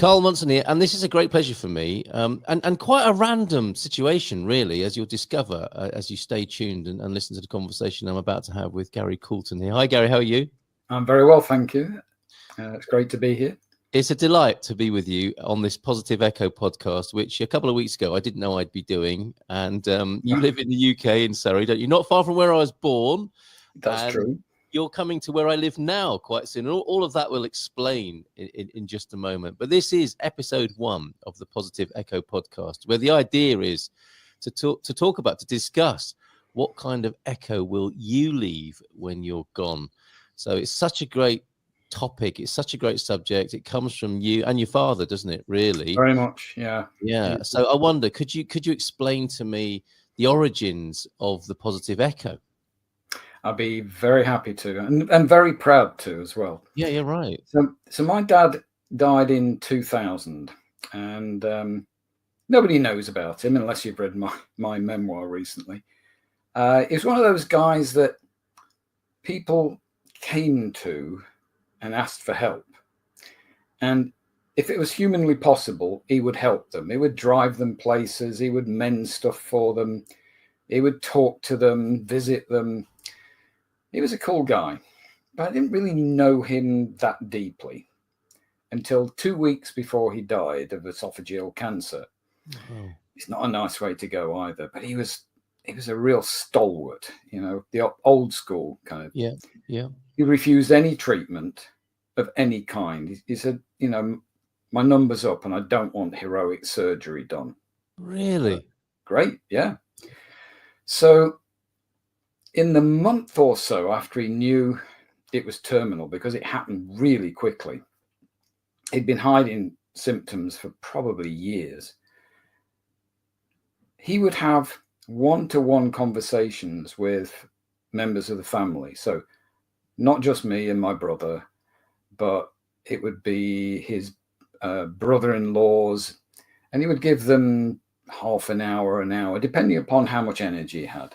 Carl Munson here, and this is a great pleasure for me, and quite a random situation, really, as you'll discover as you stay tuned and listen to the conversation I'm about to have with Gary Coulton here. Hi, Gary, how are you? I'm very well, thank you. It's great to be here. It's a delight to be with you on this Positive Echo podcast, which a couple of weeks ago I didn't know I'd be doing. And you live in the UK in Surrey, don't you? Not far from where I was born. That's true. You're coming to where I live now quite soon. All of that will explain in just a moment. But this is episode 1 of the Positive Echo podcast, where the idea is to discuss what kind of echo will you leave when you're gone. So it's such a great topic. It's such a great subject. It comes from you and your father, doesn't it? Really? Very much, yeah. Yeah. So I wonder, could you explain to me the origins of the Positive Echo? I'd be very happy to, and very proud to as well. Yeah, you're right. So my dad died in 2000, and nobody knows about him unless you've read my memoir recently. He was one of those guys that people came to and asked for help. And if it was humanly possible, he would help them. He would drive them places. He would mend stuff for them. He would talk to them, visit them. He was a cool guy, but I didn't really know him that deeply until 2 weeks before he died of esophageal cancer. Oh. It's not a nice way to go either, but he was a real stalwart, the old school kind of. Yeah. He refused any treatment of any kind. He said, my number's up and I don't want heroic surgery done. Really? Great, yeah. So in the month or so after he knew it was terminal, because it happened really quickly, he'd been hiding symptoms for probably years. He would have one-to-one conversations with members of the family. So not just me and my brother, but it would be his brother-in-laws, and he would give them half an hour, depending upon how much energy he had.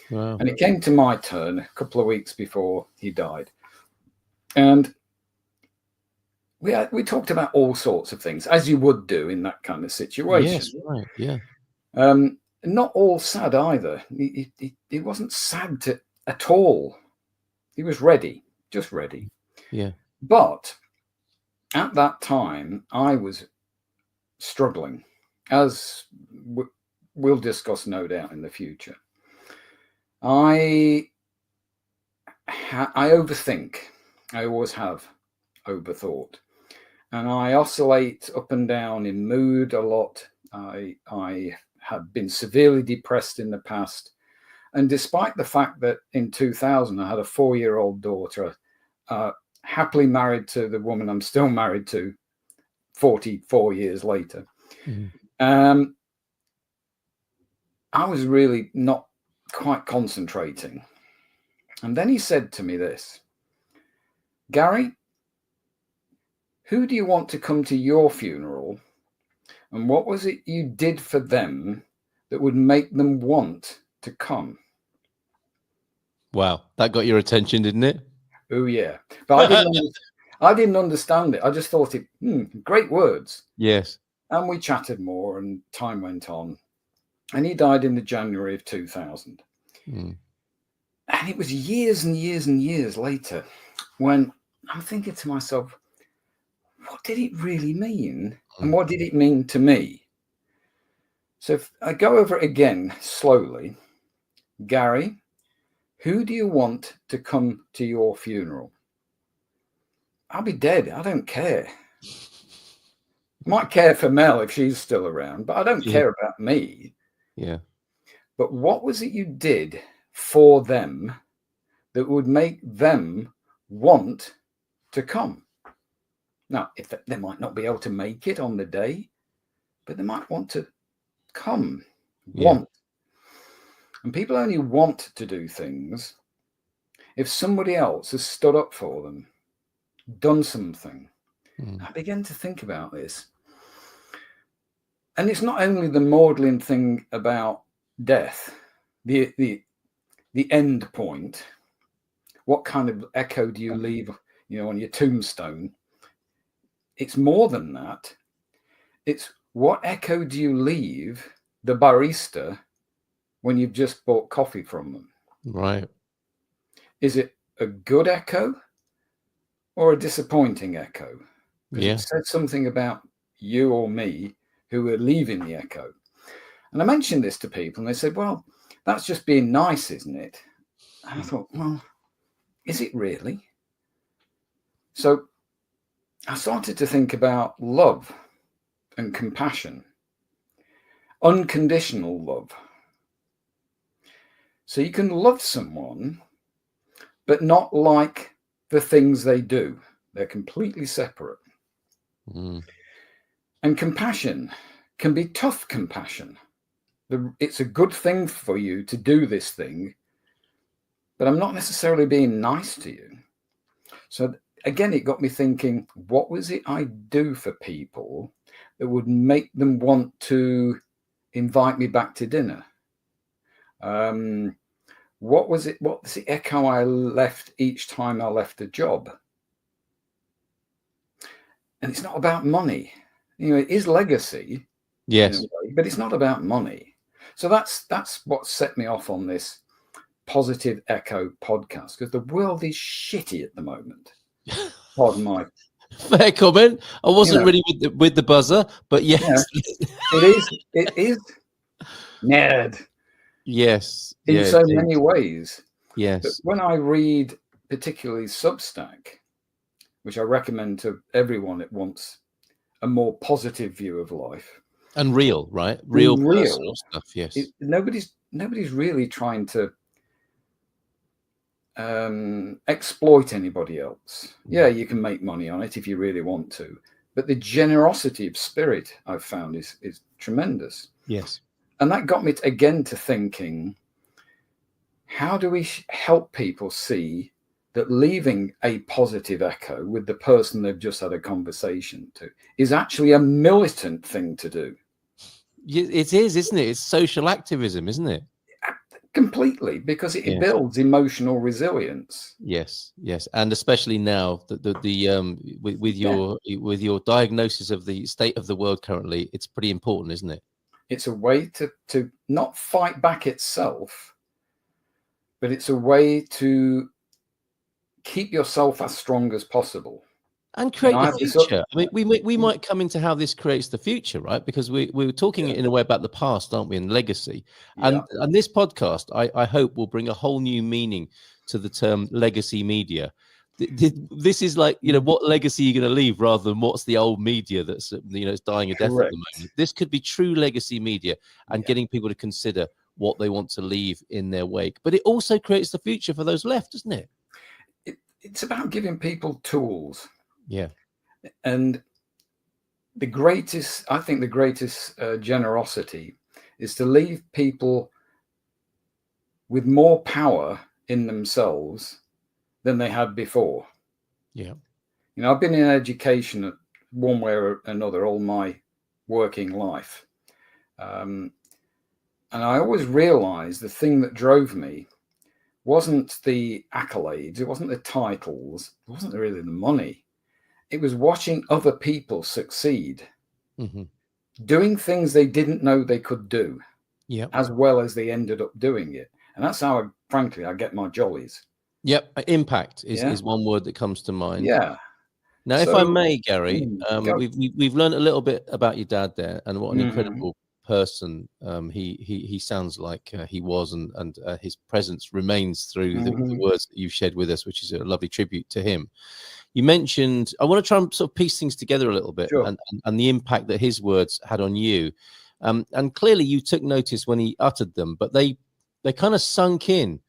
Wow. And it came to my turn a couple of weeks before he died. And we talked about all sorts of things, as you would do in that kind of situation. Yes, right, yeah. Not all sad either. He wasn't sad at all. He was ready, just ready. Yeah. But at that time, I was struggling, as we'll discuss no doubt in the future. I overthink. I always have overthought. And I oscillate up and down in mood a lot. I have been severely depressed in the past. And despite the fact that in 2000, I had a 4-year-old daughter, happily married to the woman I'm still married to 44 years later, I was really not quite concentrating. And then he said to me this, Gary, who do you want to come to your funeral? And what was it you did for them that would make them want to come? Wow, that got your attention, didn't it? Oh, yeah. But I didn't understand it. I just thought great words. Yes. And we chatted more and time went on. And he died in the January of 2000. And it was years and years and years later when I'm thinking to myself, what did it really mean? And what did it mean to me? So if I go over it again slowly, Gary, who do you want to come to your funeral? I'll be dead. I don't care. Might care for Mel if she's still around, but I don't care about me. Yeah. But what was it you did for them that would make them want to come? Now, if they might not be able to make it on the day, but they might want to come, want. And people only want to do things if somebody else has stood up for them, done something. I began to think about this. And it's not only the maudlin thing about death, the end point. What kind of echo do you leave, on your tombstone? It's more than that. It's what echo do you leave the barista when you've just bought coffee from them? Right. Is it a good echo or a disappointing echo? Because Yeah. it said something about you or me who are leaving the echo. And I mentioned this to people and they said, well, that's just being nice, isn't it? And I thought, well, is it really? So I started to think about love and compassion, unconditional love. So you can love someone, but not like the things they do. They're completely separate. Mm. And compassion can be tough compassion. It's a good thing for you to do this thing, but I'm not necessarily being nice to you. So again, it got me thinking, what was it I do for people that would make them want to invite me back to dinner? What was it? What was the echo I left each time I left a job? And it's not about money. You know, it is legacy, Yes. in a way, but it's not about money. So that's what set me off on this Positive Echo podcast, because the world is shitty at the moment. Pardon my Fair comment. I wasn't know, really with the buzzer, but yes. it is nerd Yes. in Yeah, so indeed. many ways. But Yes. when I read particularly Substack, which I recommend to everyone that wants a more positive view of life, And real, right? Real personal stuff. Yes. nobody's really trying to exploit anybody else. Yeah, you can make money on it if you really want to, but the generosity of spirit I've found is tremendous. Yes. And that got me again to thinking, how do we help people see that leaving a positive echo with the person they've just had a conversation to is actually a militant thing to do? It is, isn't it? It's social activism, isn't it? Completely, because it Yes. builds emotional resilience. Yes, yes, and especially now that with your diagnosis of the state of the world currently, it's pretty important, isn't it? It's a way to not fight back itself, but it's a way to keep yourself as strong as possible. And create the future. I mean, we Mm. might come into how this creates the future, right? Because we were talking in a way about the past, aren't we, and legacy. Yeah. And this podcast, I hope, will bring a whole new meaning to the term legacy media. This is like, you know, what legacy are you going to leave rather than what's the old media that's, you know, it's dying a death at the moment. This could be true legacy media and getting people to consider what they want to leave in their wake. But it also creates the future for those left, doesn't it? It's about giving people tools. Yeah. And I think the greatest generosity is to leave people with more power in themselves than they had before. Yeah. You know, I've been in education one way or another all my working life. And I always realized the thing that drove me wasn't the accolades, it wasn't the titles, it wasn't really the money. It was watching other people succeed, doing things they didn't know they could do, as well as they ended up doing it. And that's how, frankly, I get my jollies. Yep, impact is one word that comes to mind. Yeah. Now, if I may, Gary, we've learned a little bit about your dad there, and what an incredible person he sounds like he was, and his presence remains through the words that you've shared with us, which is a lovely tribute to him. You mentioned, I want to try and sort of piece things together a little bit, and the impact that his words had on you, and clearly you took notice when he uttered them, but they kind of sunk in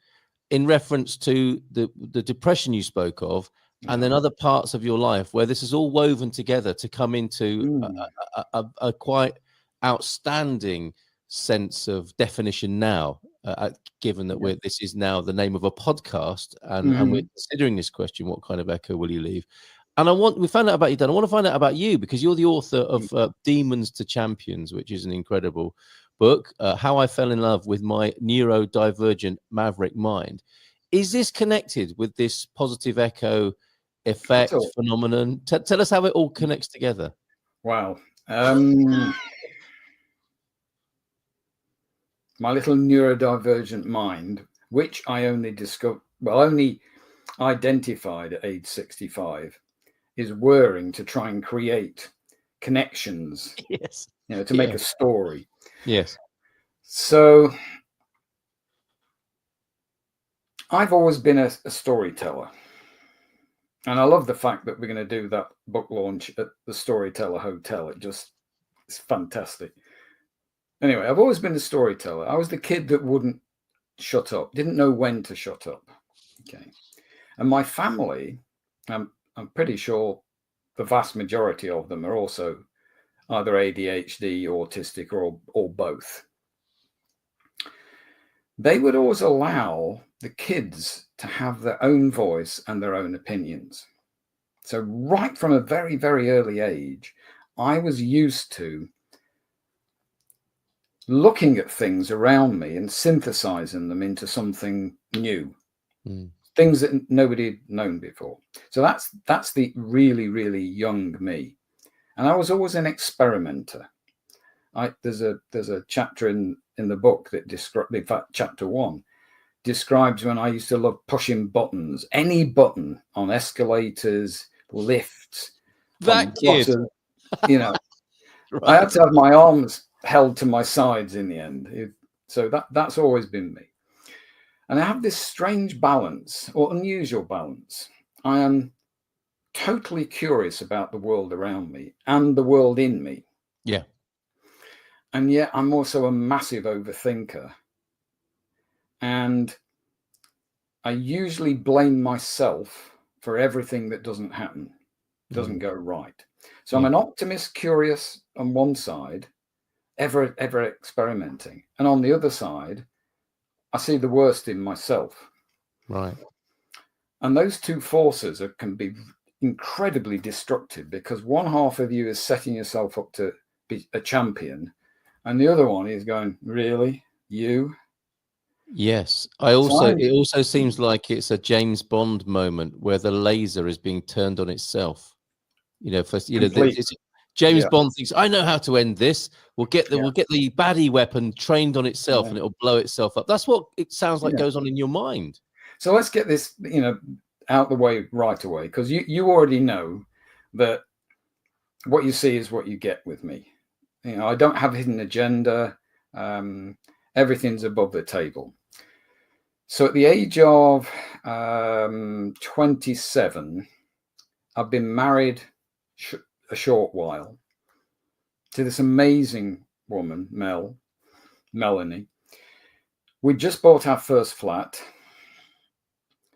reference to the depression you spoke of, and then other parts of your life where this is all woven together to come into a quite outstanding sense of definition now, given that this is now the name of a podcast, and we're considering this question: what kind of echo will you leave? And we found out about you, Dan. I want to find out about you, because you're the author of Demons to Champions, which is an incredible book, How I Fell in Love with My Neurodivergent Maverick Mind. Is this connected with this positive echo effect phenomenon? Tell us how it all connects together. Wow. My little neurodivergent mind, which I only only identified at age 65, is whirring to try and create connections. Yes. To make a story. Yes. So I've always been a storyteller. And I love the fact that we're going to do that book launch at the Storyteller Hotel. It's fantastic. Anyway, I've always been a storyteller. I was the kid that wouldn't shut up, didn't know when to shut up. Okay. And my family, I'm pretty sure the vast majority of them are also either ADHD, autistic, or both. They would always allow the kids to have their own voice and their own opinions. So right from a very, very early age, I was used to looking at things around me and synthesizing them into something new, things that nobody had known before. So that's the really, really young me. And I was always an experimenter. There's a chapter in the book that describes, in fact, chapter 1 describes when I used to love pushing buttons, any button on escalators, lifts. That kid. Right. I had to have my arms held to my sides in the end. So that's always been me. And I have this strange balance, or unusual balance. I am totally curious about the world around me and the world in me. Yeah. And yet I'm also a massive overthinker. And I usually blame myself for everything that doesn't happen, doesn't go right. So I'm an optimist, curious on one side, ever experimenting. And on the other side, I see the worst in myself. Right. And those two forces can be incredibly destructive, because one half of you is setting yourself up to be a champion, and the other one is going, really? You? Yes. It also seems like it's a James Bond moment where the laser is being turned on itself. James Bond thinks, I know how to end this. We'll get the baddie weapon trained on itself, and it'll blow itself up. That's what it sounds like goes on in your mind. So let's get this, out the way right away, because you already know that what you see is what you get with me. I don't have a hidden agenda. Everything's above the table. So at the age of 27, I've been married a short while to this amazing woman, Melanie. We just bought our first flat.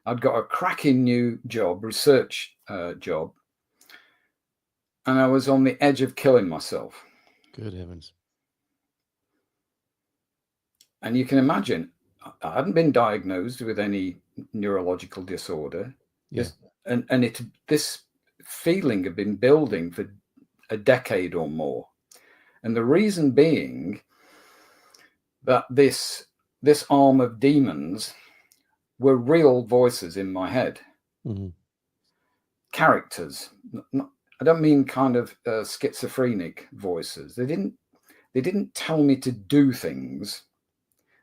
I'd got a cracking new job, research job, and I was on the edge of killing myself. Good heavens. And you can imagine, I hadn't been diagnosed with any neurological disorder. Yes. And this feeling had been building for a decade or more. And the reason being that this arm of demons were real voices in my head. Mm-hmm. Characters. I don't mean kind of schizophrenic voices. They didn't tell me to do things.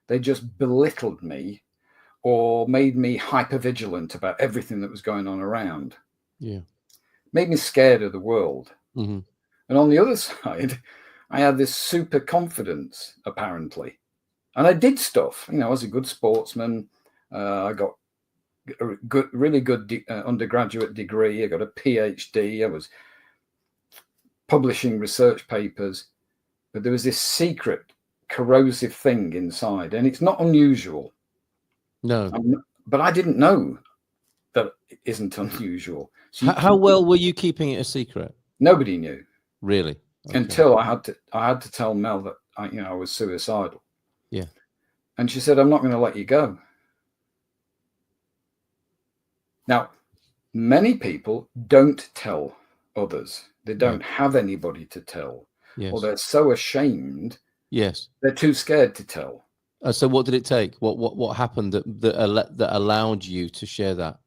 They just belittled me or made me hypervigilant about everything that was going on around. Yeah. Made me scared of the world. Mm-hmm. And on the other side, I had this super confidence, apparently. And I did stuff. I was a good sportsman. I got a really good undergraduate degree. I got a PhD. I was publishing research papers. But there was this secret corrosive thing inside, and it's not unusual. No. But I didn't know that it isn't unusual. So how well were you keeping it a secret? Nobody knew. Really? Okay. Until I had to tell Mel that I was suicidal. Yeah. And she said, I'm not going to let you go. Now, many people don't tell others. They don't have anybody to tell. Yes. Or they're so ashamed. Yes. They're too scared to tell. So what did it take? What happened that allowed you to share that?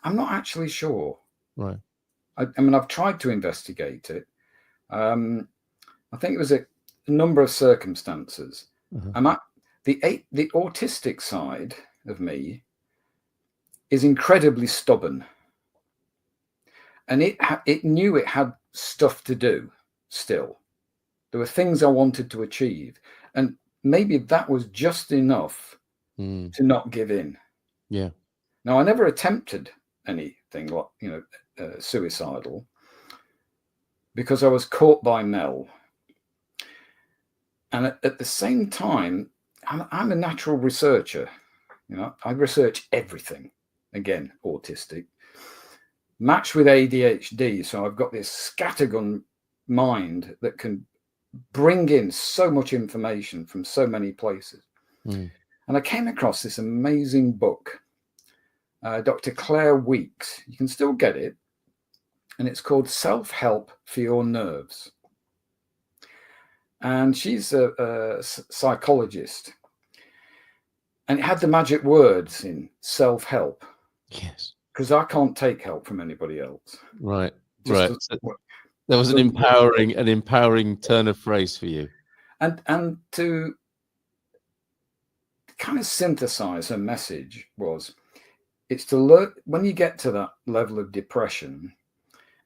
I'm not actually sure. Right. I mean, I've tried to investigate it. I think it was a number of circumstances. Uh-huh. The autistic side of me is incredibly stubborn, and it knew it had stuff to do. Still, there were things I wanted to achieve, and maybe that was just enough to not give in. Yeah. Now, I never attempted anything like suicidal, because I was caught by Mel. And at the same time, I'm a natural researcher. I research everything. Again, autistic, matched with ADHD. So I've got this scattergun mind that can bring in so much information from so many places. And I came across this amazing book, Dr. Claire Weeks. You can still get it. And it's called Self-Help for Your Nerves. And she's a psychologist. And it had the magic words in self-help. Yes. Because I can't take help from anybody else. Right. Just Right. So there was an empowering turn of phrase for you. And to kind of synthesize her message was, it's to learn, when you get to that level of depression,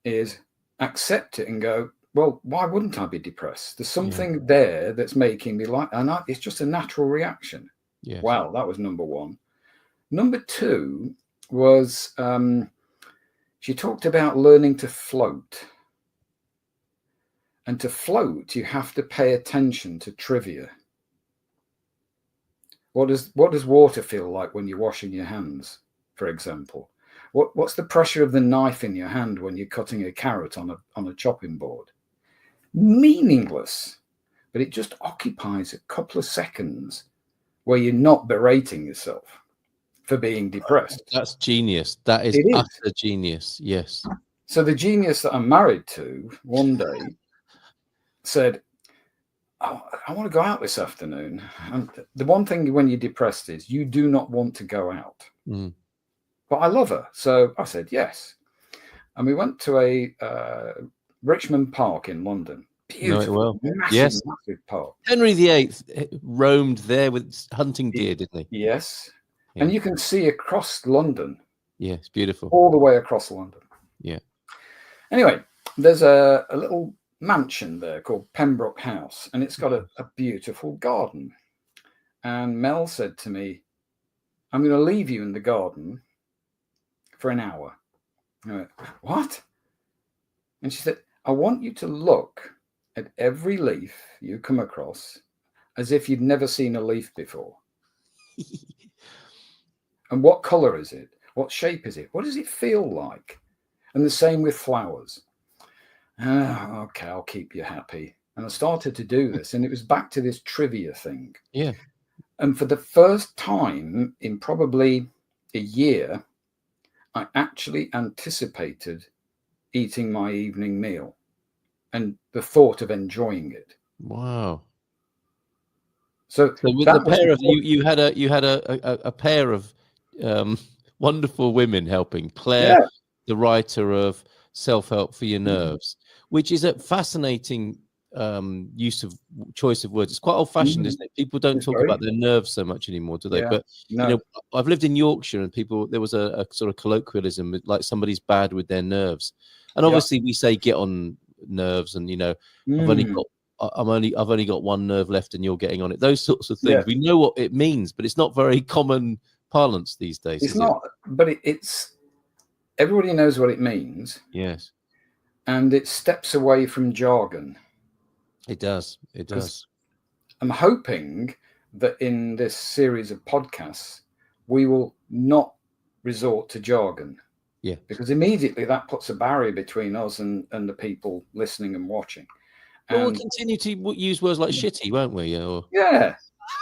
is accept it and go, well, why wouldn't I be depressed? There's something there that's making me like, and it's just a natural reaction. Yes. Wow, that was number one. Number two was she talked about learning to float. And to float, you have to pay attention to trivia. What does water feel like when you're washing your hands, for example? What's the pressure of the knife in your hand when you're cutting a carrot on a chopping board? Meaningless, but it just occupies a couple of seconds where you're not berating yourself for being depressed. That's genius. That is utter genius. Yes. So the genius that I'm married to one day said, oh, I want to go out this afternoon. And the one thing when you're depressed is you do not want to go out. But I love her. So I said yes. And we went to a Richmond Park in London. Beautiful, massive park. Henry VIII roamed there with hunting deer, didn't he? Yes. Yeah. And you can see across London. Yeah, it's beautiful. All the way across London. Yeah. Anyway, there's a little mansion there called Pembroke House, and it's got a beautiful garden. And Mel said to me, I'm going to leave you in the garden for an hour. I went, what? And she said, I want you to look at every leaf you come across as if you'd never seen a leaf before. And what color is it? What shape is it? What does it feel like? And the same with flowers. Okay, I'll keep you happy. And I started to do this, and it was back to this trivia thing. Yeah. And for the first time in probably a year, I actually anticipated eating my evening meal and the thought of enjoying it. Wow. So with the pair of you had a pair of wonderful women helping. Claire, the writer of Self-Help for Your Nerves, which is a fascinating choice of words. It's quite old-fashioned, isn't it? People don't talk about their nerves so much anymore, do they? But I've lived in Yorkshire, and there was a sort of colloquialism, like somebody's bad with their nerves, and obviously we say get on nerves, and I've only got one nerve left, and you're getting on it. Those sorts of things. We know what it means, but it's not very common parlance these days. It's not, but it's everybody knows what it means. Yes, and it steps away from jargon. It does. It does. I'm hoping that in this series of podcasts, we will not resort to jargon. Yeah. Because immediately that puts a barrier between us and the people listening and watching. Well, we'll continue to use words like shitty, won't we? Yeah. As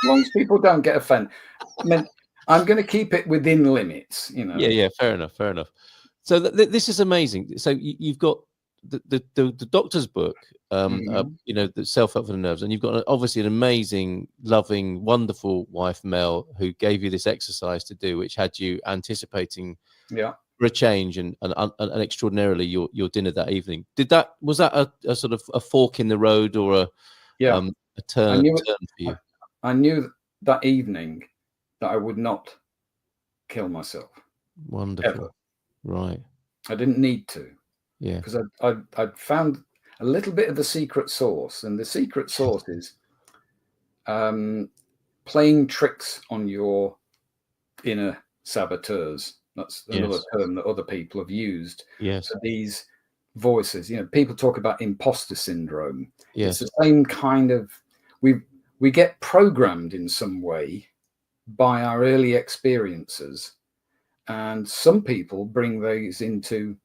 long as people don't get offended. I mean, I'm going to keep it within limits, Yeah. Fair enough. So this is amazing. So you've got the doctor's book, the Self-Help for the Nerves, and you've got obviously an amazing, loving, wonderful wife, Mel, who gave you this exercise to do, which had you anticipating for a change and extraordinarily your dinner that evening. Was that a sort of a fork in the road or a turn for you? I knew that evening that I would not kill myself. Wonderful. Ever. Right. I didn't need to. Yeah. Because I'd found a little bit of the secret sauce, and the secret sauce is playing tricks on your inner saboteurs. That's another term that other people have used for these voices. People talk about imposter syndrome. It's the same kind of, we get programmed in some way by our early experiences, and some people bring those into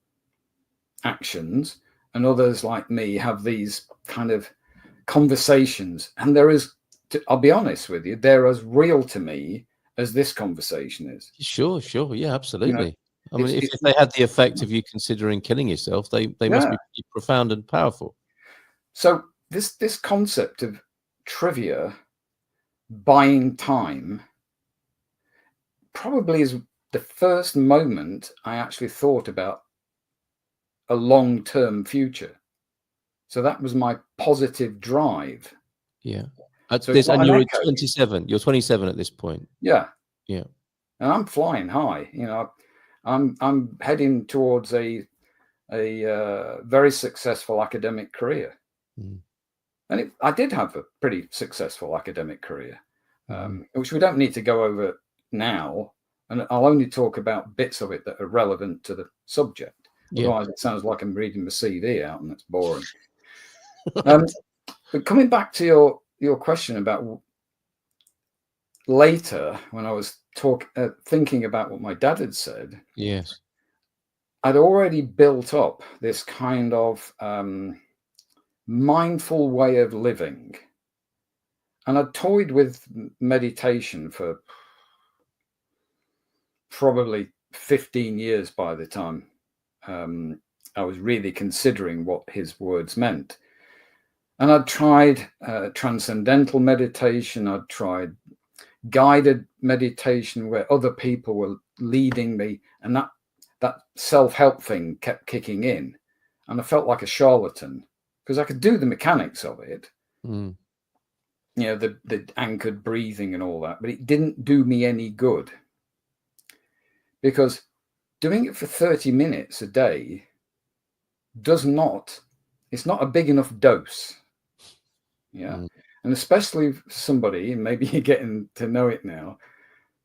actions, and others like me have these kind of conversations, and I'll be honest with you, they're as real to me as this conversation is. Sure. Yeah, absolutely. I mean, if they had the effect of you considering killing yourself, they must be pretty profound and powerful. So this concept of trivia buying time probably is the first moment I actually thought about a long-term future. So that was my positive drive. Yeah. And you're 27. You're 27 at this point. Yeah. Yeah. And I'm flying high. I'm heading towards a very successful academic career. And I did have a pretty successful academic career, which we don't need to go over now. And I'll only talk about bits of it that are relevant to the subject. Otherwise, it sounds like I'm reading my CV out, and that's boring. But coming back to your question about later, when I was thinking about what my dad had said, yes, I'd already built up this kind of mindful way of living, and I'd toyed with meditation for probably 15 years by the time I was really considering what his words meant. And I'd tried transcendental meditation. I'd tried guided meditation where other people were leading me, and that self-help thing kept kicking in, and I felt like a charlatan because I could do the mechanics of it, the anchored breathing and all that, but it didn't do me any good, because doing it for 30 minutes a day it's not a big enough dose. And especially somebody, and maybe you're getting to know it now,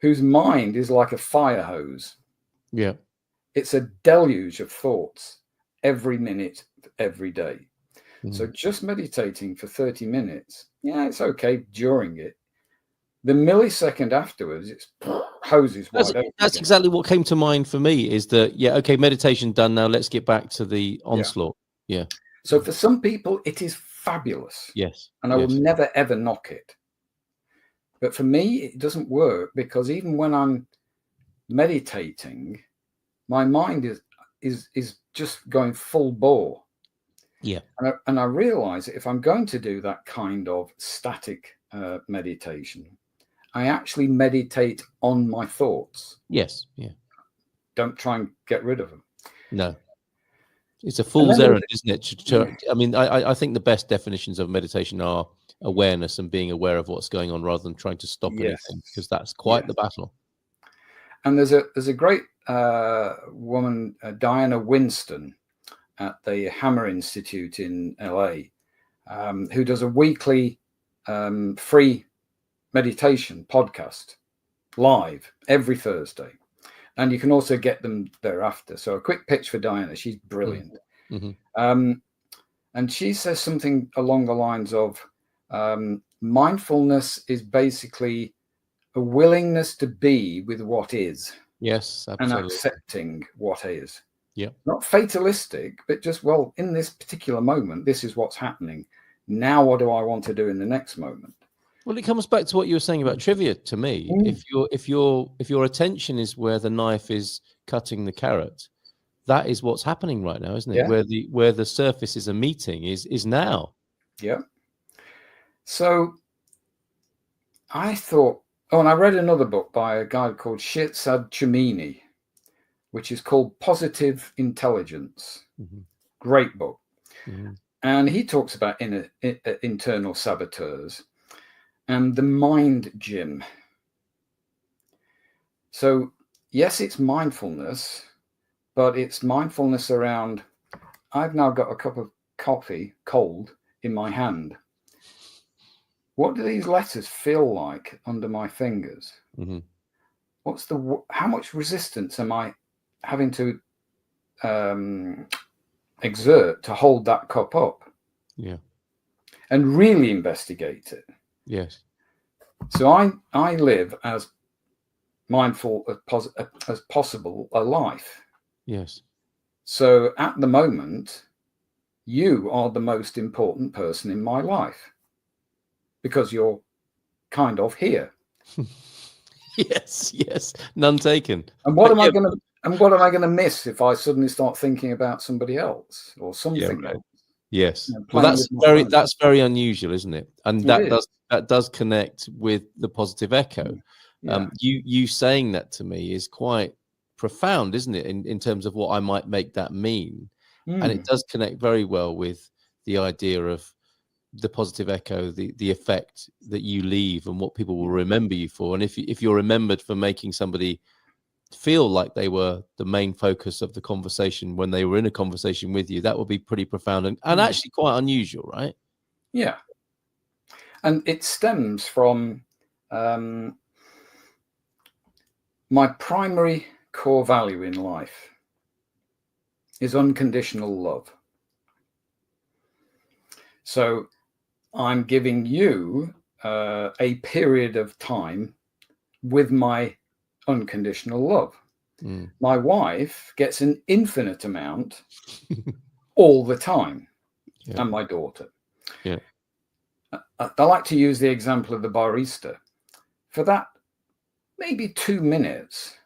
whose mind is like a fire hose. Yeah. It's a deluge of thoughts every minute, every day. So just meditating for 30 minutes, it's okay during it. The millisecond afterwards, it's hoses wide open. That's exactly what came to mind for me, is that, meditation done, now let's get back to the onslaught. Yeah. So for some people, it is fabulous. Yes. And I will never, ever knock it. But for me, it doesn't work, because even when I'm meditating, my mind is just going full bore. Yeah. And I realize that if I'm going to do that kind of static meditation, I actually meditate on my thoughts. Yes. Yeah. Don't try and get rid of them. No. It's a fool's errand, isn't it? I mean, I think the best definitions of meditation are awareness and being aware of what's going on, rather than trying to stop anything, because that's quite the battle. And there's a great woman, Diana Winston, at the Hammer Institute in LA, who does a weekly free meditation podcast live every Thursday. And you can also get them thereafter. So a quick pitch for Diana. She's brilliant. And she says something along the lines of mindfulness is basically a willingness to be with what is. Yes, absolutely. And accepting what is. Yeah. Not fatalistic, but just, well, in this particular moment, this is what's happening. Now, what do I want to do in the next moment? Well, it comes back to what you were saying about trivia to me. If your attention is where the knife is cutting the carrot, that is what's happening right now, isn't it? Yeah. Where the surfaces are meeting is now. Yeah. So I thought, and I read another book by a guy called Shirzad Chamini, which is called Positive Intelligence. Mm-hmm. Great book. Mm-hmm. And he talks about internal saboteurs and the mind gym. So, yes, it's mindfulness, but it's mindfulness around, I've now got a cup of coffee cold in my hand. What do these letters feel like under my fingers? Mm-hmm. How much resistance am I having to exert to hold that cup up? Yeah. And really investigate it. Yes. So I live as mindful as possible a life. Yes. So at the moment, you are the most important person in my life because you're kind of here. Yes. Yes. None taken. And what am I going to miss if I suddenly start thinking about somebody else or something else? Yes. You know, Well, that's very unusual, isn't it? And that does connect with the positive echo. Yeah. You saying that to me is quite profound, isn't it? In terms of what I might make that mean. And it does connect very well with the idea of the positive echo, the effect that you leave and what people will remember you for. And if you're remembered for making somebody feel like they were the main focus of the conversation when they were in a conversation with you, that would be pretty profound and actually quite unusual, right? Yeah. And it stems from my primary core value in life is unconditional love. So I'm giving you a period of time with my unconditional love. My wife gets an infinite amount all the time, and my daughter. Yeah. I like to use the example of the barista. For that maybe 2 minutes,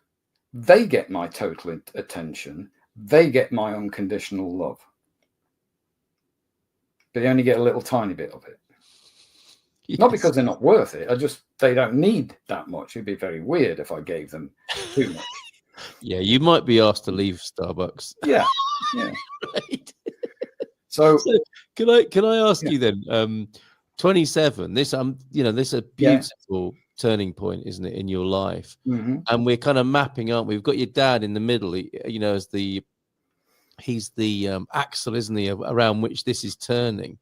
they get my total attention. They get my unconditional love. But they only get a little tiny bit of it. Yes. Not because they're not worth it. They don't need that much. It'd be very weird if I gave them too much. Yeah, you might be asked to leave Starbucks. Yeah. Right. So can I ask you then? 27. This this is a beautiful turning point, isn't it, in your life? Mm-hmm. And we're kind of mapping up. We've got your dad in the middle. As he's the axle, isn't he, around which this is turning.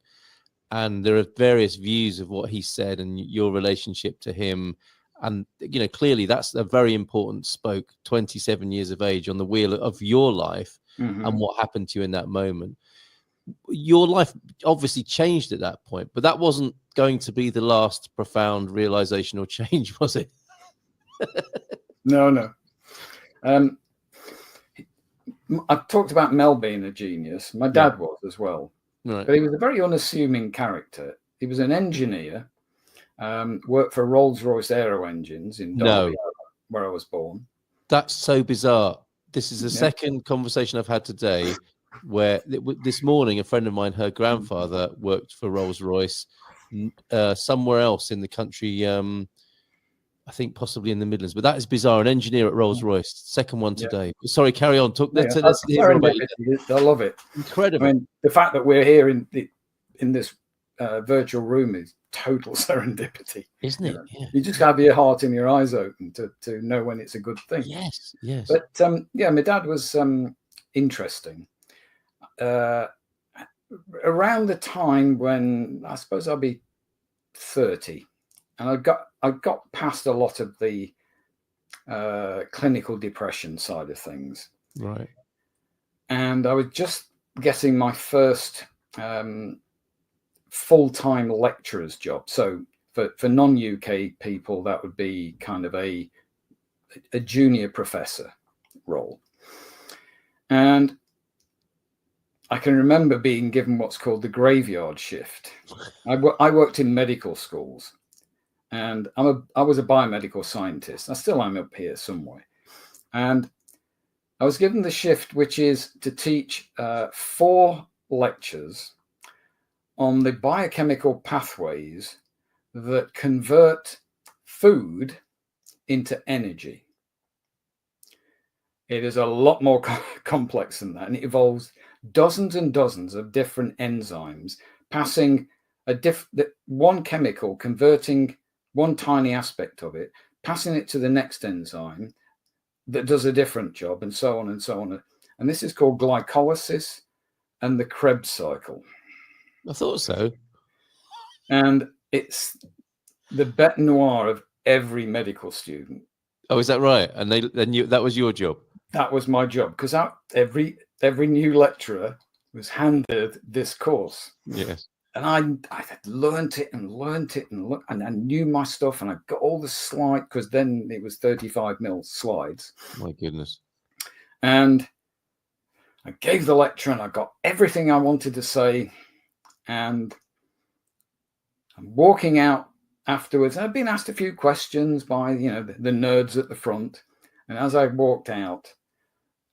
And there are various views of what he said and your relationship to him. And, clearly that's a very important spoke, 27 years of age on the wheel of your life and what happened to you in that moment. Your life obviously changed at that point, but that wasn't going to be the last profound realization or change, was it? No. I've talked about Mel being a genius. My dad was as well. Right. But he was a very unassuming character. He was an engineer, worked for Rolls-Royce Aero Engines in Derby, where I was born. That's so bizarre. This is the second conversation I've had today where this morning a friend of mine, her grandfather worked for Rolls-Royce somewhere else in the country, I think possibly in the Midlands, but that is bizarre. An engineer at Rolls-Royce, second one today. Sorry, carry on. Let's hear about you. I love it. Incredible. I mean, the fact that we're here in this virtual room is total serendipity, isn't it? Yeah. You just have your heart and your eyes open to know when it's a good thing. Yes. But my dad was interesting. Around the time when I suppose I'll be 30, and I got past a lot of the clinical depression side of things. Right. And I was just getting my first full-time lecturer's job. So for non-UK people, that would be kind of a junior professor role. And I can remember being given what's called the graveyard shift. I worked in medical schools, and I was a biomedical scientist. I still am up here somewhere. And I was given the shift, which is to teach 4 lectures on the biochemical pathways that convert food into energy. It is a lot more complex than that, and it involves dozens and dozens of different enzymes passing one chemical, converting one tiny aspect of it, passing it to the next enzyme that does a different job, and so on and so on. And this is called glycolysis and the Krebs cycle. I thought so. And it's the bête noire of every medical student. Oh, is that right? And that was your job? That was my job, because every new lecturer was handed this course. Yes. And I had learnt it and I knew my stuff, and I got all the slides, because then it was 35mm slides. My goodness. And I gave the lecture, and I got everything I wanted to say. And I'm walking out afterwards. I've been asked a few questions by, the nerds at the front. And as I walked out,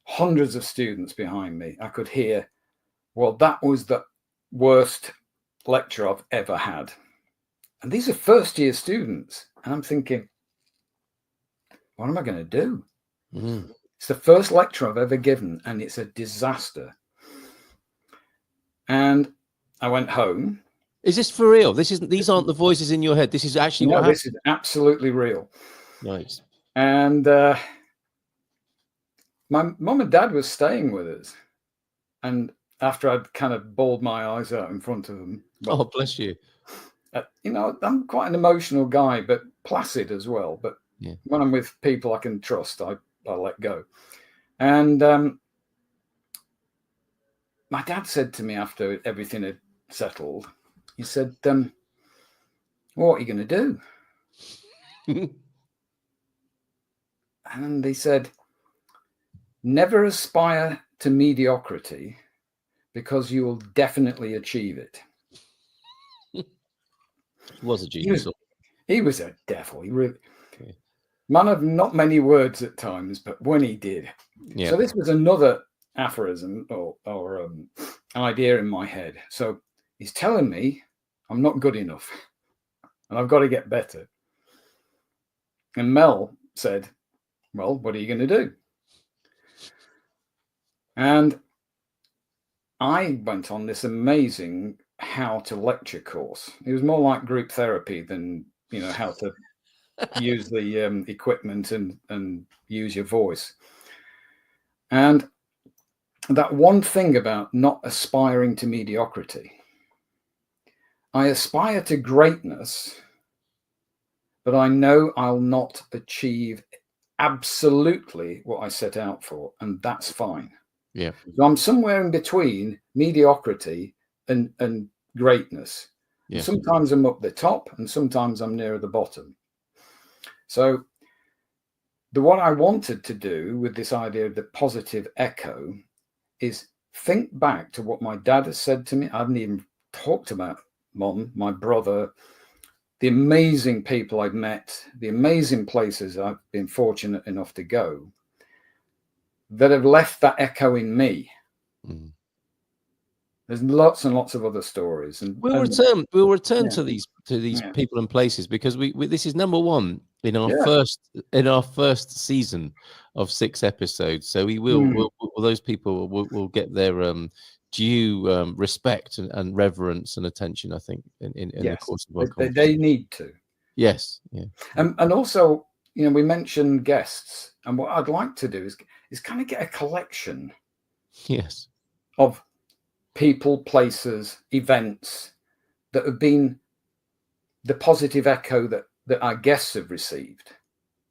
hundreds of students behind me, I could hear, well, that was the worst lecture I've ever had. And these are first year students. And I'm thinking, what am I going to do? Mm. It's the first lecture I've ever given, and it's a disaster. And I went home. Is this for real? These aren't the voices in your head. This is actually what happened. This is absolutely real. Nice. And my mum and dad was staying with us. And after I'd kind of bawled my eyes out in front of them. Oh, bless you. I'm quite an emotional guy, but placid as well. But yeah, when I'm with people I can trust, I let go. And my dad said to me after everything had settled, he said, what are you going to do? And he said, never aspire to mediocrity, because you will definitely achieve it. He was a genius. He was a devil. He really, man of not many words at times, but when he did. Yeah. So this was another aphorism or idea in my head. So he's telling me I'm not good enough and I've got to get better. And Mel said, well, what are you going to do? And I went on this amazing how to lecture course. It was more like group therapy than, how to use the equipment and use your voice. And that one thing about not aspiring to mediocrity. I aspire to greatness, but I know I'll not achieve absolutely what I set out for, and that's fine. Yeah. So I'm somewhere in between mediocrity and greatness. Yeah. Sometimes I'm up the top and sometimes I'm near the bottom. So what I wanted to do with this idea of the positive echo is think back to what my dad has said to me. I haven't even talked about Mom, my brother, the amazing people I've met, the amazing places I've been fortunate enough to go that have left that echo in me. Mm. There's lots and lots of other stories, and we'll return to these people and places, because we this is number one in our first season of 6 episodes. So we will those people will get their due respect and reverence and attention, I think, in the course of our conversation. They need to. Yes, yeah, and also, we mentioned guests, and what I'd like to do is kind of get a collection, yes, of people, places, events that have been the positive echo that our guests have received.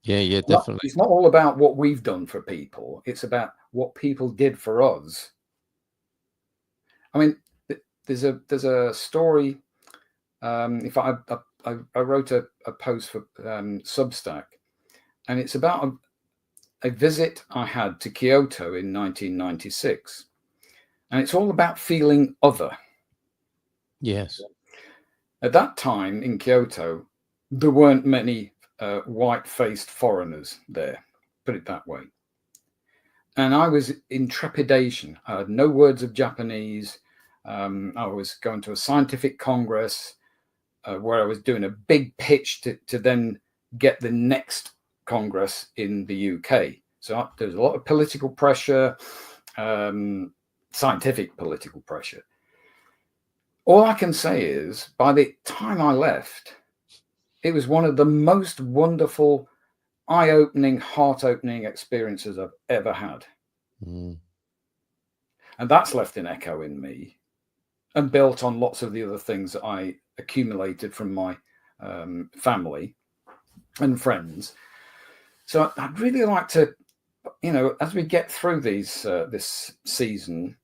Yeah, definitely. It's not all about what we've done for people. It's about what people did for us. I mean, there's a story. If I wrote a post for Substack, and it's about a visit I had to Kyoto in 1996. And it's all about feeling other. Yes. At that time in Kyoto, there weren't many white-faced foreigners there, put it that way. And I was in trepidation. I had no words of Japanese. I was going to a scientific congress where I was doing a big pitch to then get the next congress in the UK. So there's a lot of political pressure, scientific political pressure. All I can say is, by the time I left, it was one of the most wonderful, eye-opening, heart-opening experiences I've ever had. Mm. And that's left an echo in me and built on lots of the other things that I accumulated from my family and friends. So I'd really like to, as we get through this season,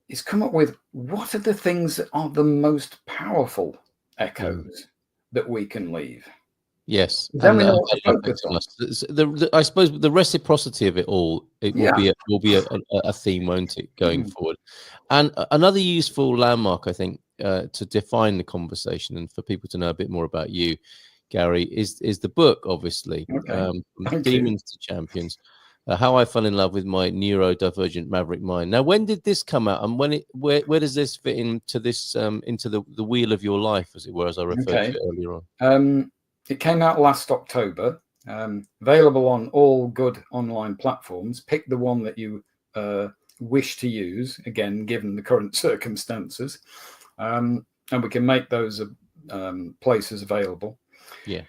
is come up with what are the things that are the most powerful echoes that we can leave. Yes, Then we know what to focus on. I suppose the reciprocity of it all, it will be a theme, won't it, going forward? And another useful landmark, I think, to define the conversation and for people to know a bit more about you, Gary, is the book, obviously, From Demons to Champions. How I Fell in Love with My Neurodivergent Maverick Mind. Now, when did this come out, and where does this fit into this into the wheel of your life, as it were, as I referred to it earlier on? It came out last October. Available on all good online platforms. Pick the one that you wish to use. Again, given the current circumstances, and we can make those places available. Yeah.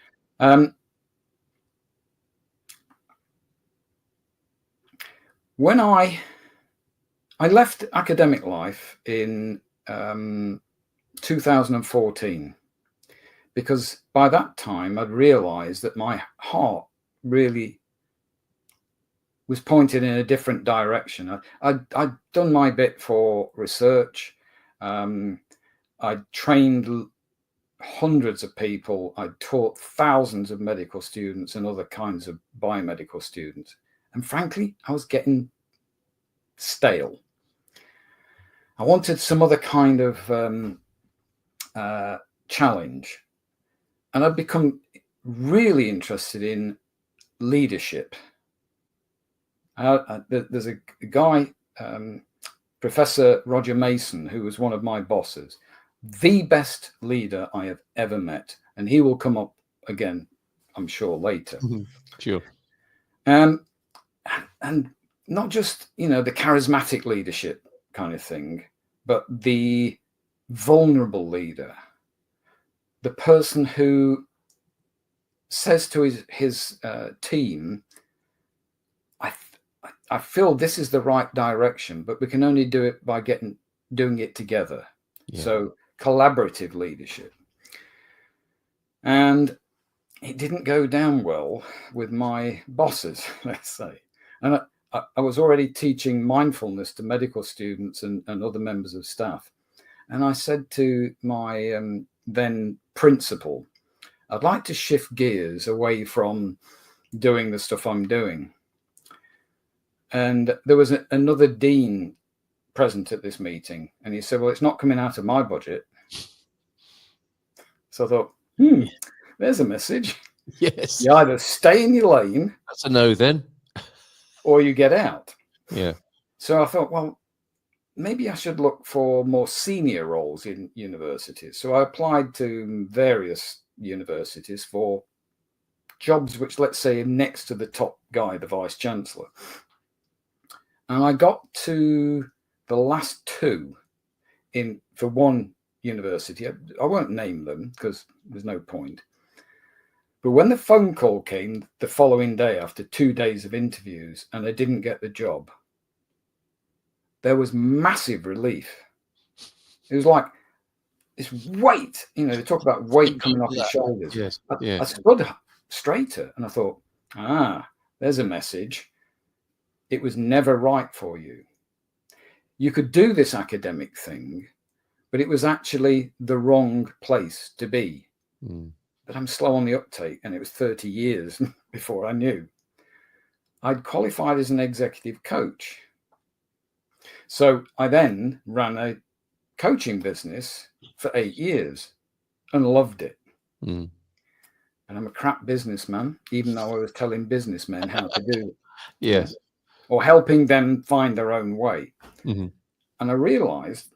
When I left academic life in 2014, because by that time I'd realized that my heart really was pointed in a different direction. I'd done my bit for research. I'd trained hundreds of people. I'd taught thousands of medical students and other kinds of biomedical students. And frankly, I was getting stale. I wanted some other kind of challenge. And I've become really interested in leadership. There's a guy, Professor Roger Mason, who was one of my bosses, the best leader I have ever met. And he will come up again, I'm sure, later. Sure. And not just, the charismatic leadership kind of thing, but the vulnerable leader. The person who says to his team, I feel this is the right direction, but we can only do it by doing it together. Yeah. So collaborative leadership. And it didn't go down well with my bosses, let's say. And I was already teaching mindfulness to medical students and other members of staff. And I said to my then principal, I'd like to shift gears away from doing the stuff I'm doing. And there was another dean present at this meeting. And he said, well, it's not coming out of my budget. So I thought, there's a message. Yes. You either stay in your lane. That's a no then. Or you get out. Yeah. So I thought, well, maybe I should look for more senior roles in universities. So I applied to various universities for jobs which, let's say, are next to the top guy, the vice chancellor. And I got to the last two for one university. I won't name them because there's no point. But when the phone call came the following day after 2 days of interviews and I didn't get the job, there was massive relief. It was like this weight, they talk about weight coming off your shoulders. Yes. I stood straighter and I thought, there's a message. It was never right for you. You could do this academic thing, but it was actually the wrong place to be. But I'm slow on the uptake, and it was 30 years before I knew. I'd qualified as an executive coach. So I then ran a coaching business for 8 years and loved it. And I'm a crap businessman, even though I was telling businessmen how to do it. Yes. Or helping them find their own way. And I realized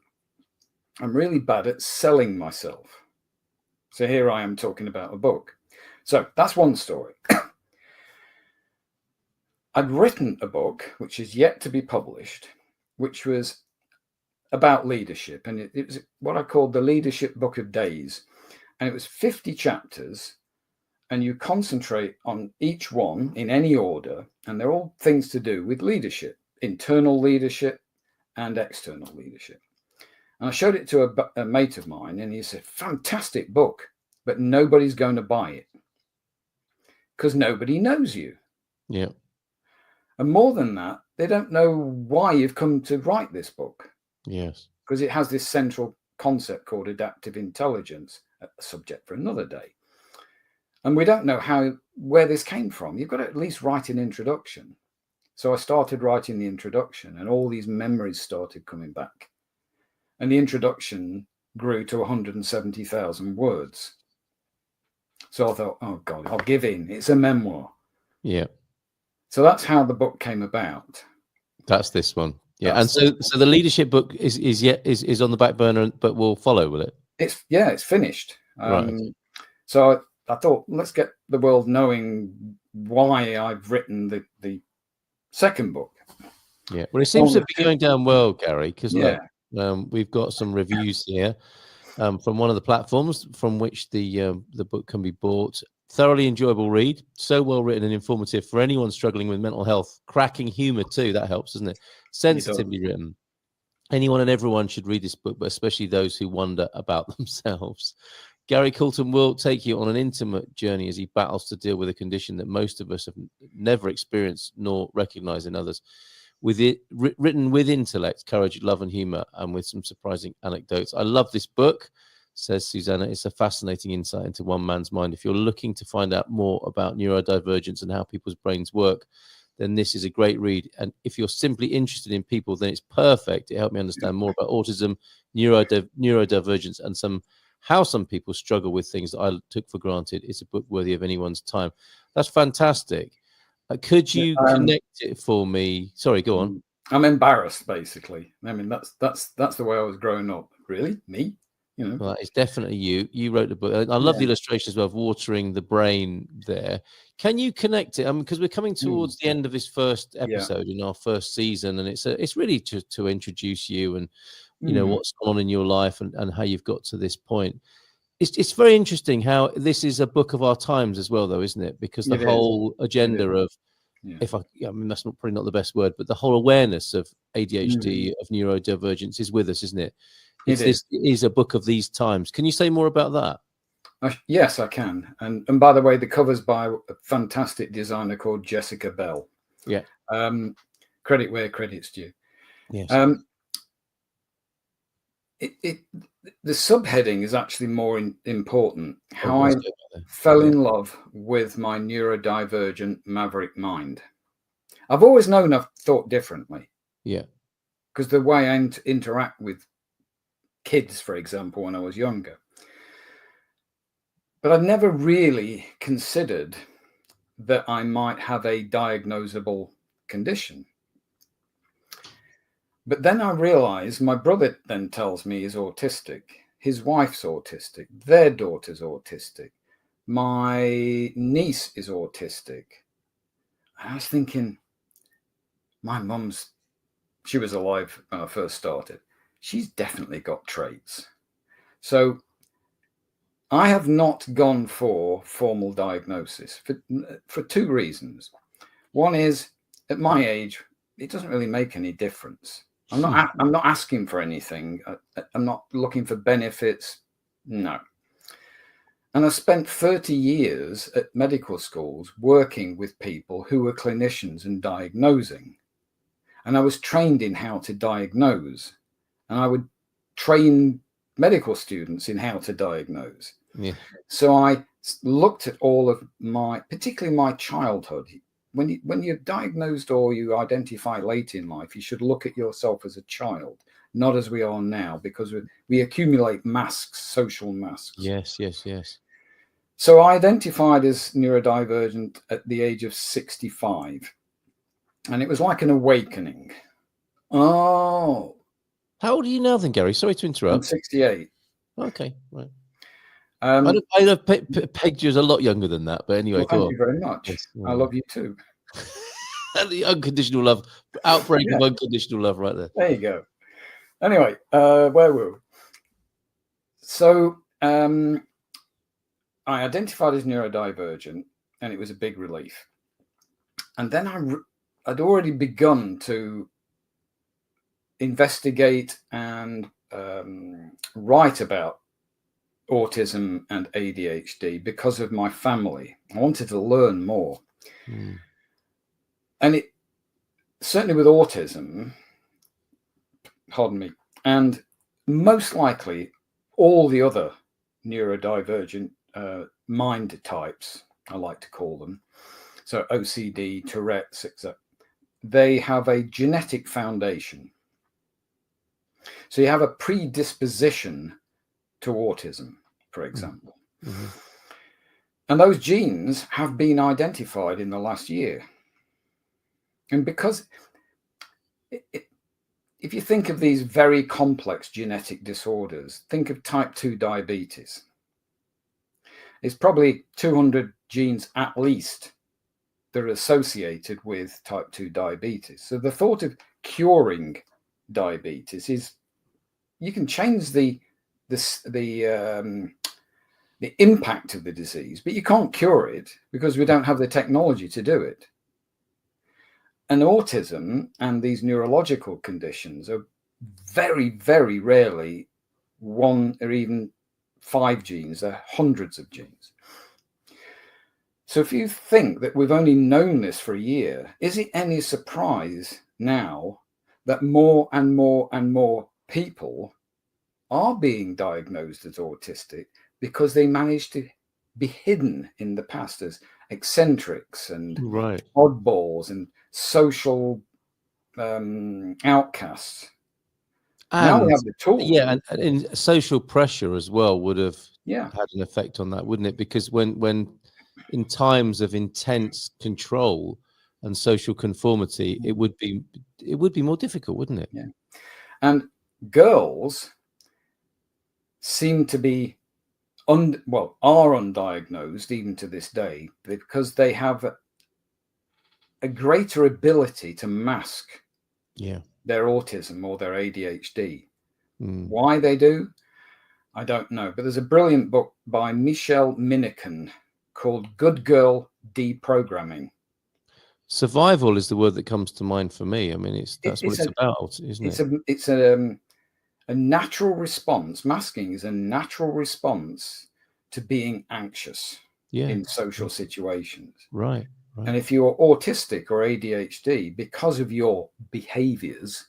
I'm really bad at selling myself. So here I am talking about a book. So that's one story. I'd written a book, which is yet to be published, which was about leadership. And it was what I called the Leadership Book of Days. And it was 50 chapters. And you concentrate on each one in any order. And they're all things to do with leadership, internal leadership and external leadership. And I showed it to a mate of mine, and he said, fantastic book, but nobody's going to buy it because nobody knows you. Yeah. And more than that, they don't know why you've come to write this book. Yes. Because it has this central concept called adaptive intelligence, a subject for another day. And we don't know where this came from. You've got to at least write an introduction. So I started writing the introduction, and all these memories started coming back. And the introduction grew to 170,000 words. So I thought, oh God, I'll give in. It's a memoir. Yeah. So that's how the book came about. That's this one. Yeah. And so the leadership book is on the back burner, but will follow, will it? It's finished. Right. So I thought, let's get the world knowing why I've written the second book. Yeah. Well, it seems to be going down well, Gary, because we've got some reviews here from one of the platforms from which the book can be bought. Thoroughly enjoyable read, so well written and informative for anyone struggling with mental health. Cracking humor too, that helps, doesn't it? Sensitively written. Anyone and everyone should read this book, but especially those who wonder about themselves. Gary Coulton will take you on an intimate journey as he battles to deal with a condition that most of us have never experienced nor recognized in others. With it written with intellect, courage, love, and humor, and with some surprising anecdotes. I love this book, says Susanna. It's a fascinating insight into one man's mind. If you're looking to find out more about neurodivergence and how people's brains work, then this is a great read. And if you're simply interested in people, then it's perfect. It helped me understand more about autism, neurodivergence, and how some people struggle with things that I took for granted. It's a book worthy of anyone's time. That's fantastic. Could you connect it for me? Sorry, go on. I'm embarrassed, basically. I mean, that's the way I was growing up. Really, me? You know, well, it's definitely you. You wrote the book. I love the illustrations as well of watering the brain there. Can you connect it? Because we're coming towards the end of this first episode in our first season, and it's really to introduce you and you know what's gone on in your life and how you've got to this point. It's very interesting how this is a book of our times as well, though, isn't it? Because the whole agenda of, I mean, that's probably not the best word, but the whole awareness of ADHD, of neurodivergence is with us, isn't it? This is a book of these times. Can you say more about that? Yes, I can. And by the way, the cover's by a fantastic designer called Jessica Bell. Yeah. Credit where credit's due. Yes. The subheading is actually more important. How I fell in love with my neurodivergent maverick mind. I've always known I've thought differently. Yeah. Because the way I interact with kids, for example, when I was younger. But I'd never really considered that I might have a diagnosable condition. But then I realized my brother then tells me he's autistic. His wife's autistic. Their daughter's autistic. My niece is autistic. I was thinking, my mum's, she was alive when I first started. She's definitely got traits. So I have not gone for formal diagnosis for two reasons. One is, at my age, it doesn't really make any difference. I'm not asking for anything. I'm not looking for benefits. No. And I spent 30 years at medical schools working with people who were clinicians and diagnosing. And I was trained in how to diagnose. And I would train medical students in how to diagnose. Yeah. So I looked at all of particularly my childhood. When you're diagnosed or you identify late in life, you should look at yourself as a child, not as we are now, because we accumulate masks, social masks. Yes. So I identified as neurodivergent at the age of 65. And it was like an awakening. Oh. How old are you now then, Gary? Sorry to interrupt. I'm 68. Okay, right. I'd have pegged you as a lot younger than that, but anyway, thank you very much. Yes, I love you too. The unconditional love, outbreak of unconditional love, right there. There you go. Anyway, where were we? So I identified as neurodivergent, and it was a big relief. And then I'd already begun to investigate and write about autism and ADHD because of my family. I wanted to learn more. And it certainly with autism, pardon me, and most likely all the other neurodivergent mind types, I like to call them, so OCD, Tourette's, etc., they have a genetic foundation. So you have a predisposition to autism, for example. And those genes have been identified in the last year. And because if you think of these very complex genetic disorders, think of type 2 diabetes. It's probably 200 genes at least that are associated with type 2 diabetes. So the thought of curing diabetes is you can change the impact of the disease, but you can't cure it because we don't have the technology to do it. And autism and these neurological conditions are very, very rarely 1 or even 5 genes. They're hundreds of genes. So if you think that we've only known this for a year, is it any surprise now that more and more and more people are being diagnosed as autistic because they managed to be hidden in the past as eccentrics and oddballs and social outcasts? And now we have the tools. Yeah, and social pressure as well would have had an effect on that, wouldn't it? Because when in times of intense control and social conformity, it would be more difficult, wouldn't it? Yeah. And girls seem to be are undiagnosed even to this day because they have a greater ability to mask their autism or their ADHD. Why they do, I don't know. But there's a brilliant book by Michelle Miniken called Good Girl Deprogramming. Survival is the word that comes to mind for me. I mean, that's what it's about, isn't it? It's a natural response. Masking is a natural response to being anxious in social situations. Right. And if you're autistic or ADHD, because of your behaviors,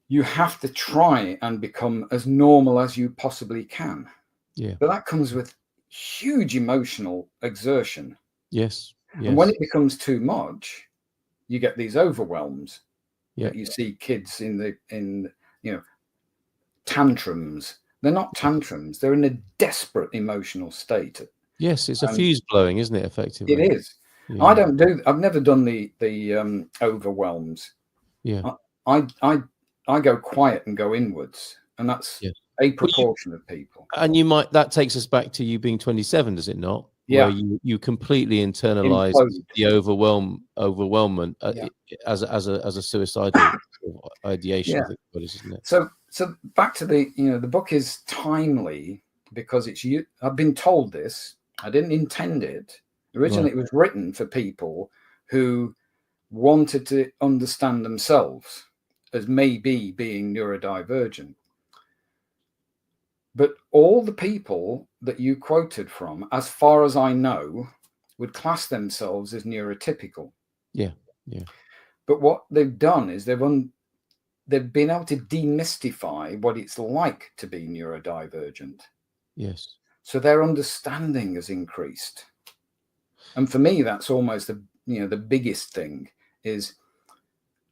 you have to try and become as normal as you possibly can. Yeah. But that comes with huge emotional exertion. Yes. And when it becomes too much, you get these overwhelms. That you see kids in tantrums. They're not tantrums. They're in a desperate emotional state. Yes, it's a fuse blowing, isn't it? Effectively, it is. Yeah. I've never done the overwhelms. Yeah. I go quiet and go inwards, and that's a proportion of people. And that takes us back to you being 27, does it not? Yeah. Where you completely internalized the overwhelmment as a suicidal ideation. I think isn't it? So back to the book is timely because I've been told this. I didn't intend it. Originally, it was written for people who wanted to understand themselves as maybe being neurodivergent. But all the people that you quoted from, as far as I know, would class themselves as neurotypical. Yeah. But what they've done is they've been able to demystify what it's like to be neurodivergent. Yes. So their understanding has increased. And for me, that's almost the biggest thing is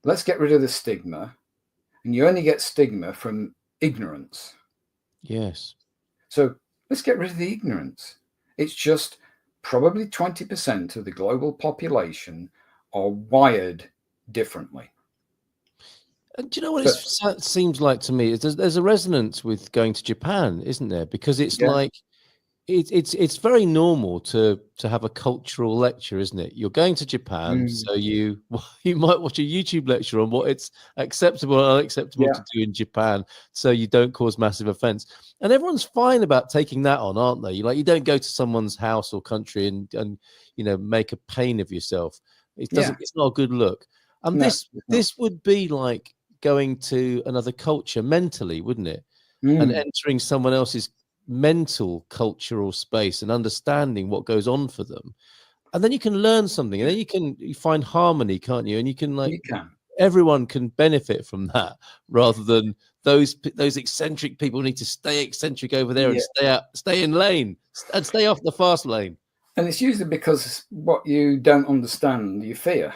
let's get rid of the stigma. And you only get stigma from ignorance. Yes. So let's get rid of the ignorance. It's just probably 20% of the global population are wired differently. Do you know what it seems like to me? There's a resonance with going to Japan, isn't there? Because it's like it's very normal to have a cultural lecture, isn't it? You're going to Japan, so you might watch a YouTube lecture on what it's acceptable and unacceptable to do in Japan, so you don't cause massive offense. And everyone's fine about taking that on, aren't they? You don't go to someone's house or country and make a pain of yourself. It doesn't. It's not a good look. And No, this would be like going to another culture mentally, wouldn't it? And entering someone else's mental cultural space and understanding what goes on for them, and then you can learn something, and then you find harmony, can't you? And you can everyone can benefit from that, rather than those eccentric people need to stay eccentric over there and stay in lane and stay off the fast lane. And it's usually because what you don't understand, you fear